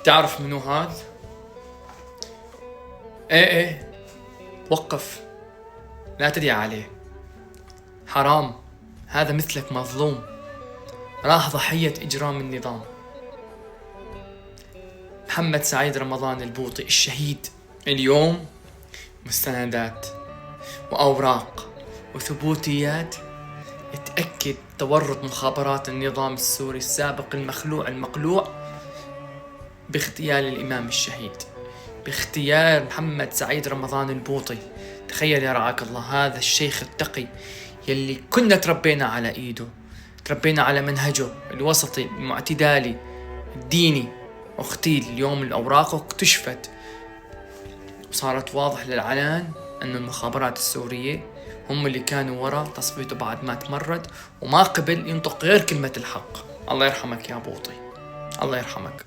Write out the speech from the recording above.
تعرف منو هذا؟ ايه وقف، لا تدعي عليه، حرام، هذا مثلك مظلوم، راح ضحية إجرام النظام. محمد سعيد رمضان البوطي الشهيد اليوم مستندات وأوراق وثبوتيات تأكد تورط مخابرات النظام السوري السابق المخلوع المقلوع باغتيال الإمام الشهيد، باغتيال محمد سعيد رمضان البوطي. تخيل يا رعاك الله، هذا الشيخ التقي يلي كنا تربينا على إيده، تربينا على منهجه الوسطي المعتدالي الديني، اغتيل اليوم. الأوراق اكتشفت وصارت واضح للعلن أن المخابرات السورية هم اللي كانوا وراء تصفيته بعد ما تمرد وما قبل ينطق غير كلمة الحق. الله يرحمك يا بوطي، الله يرحمك.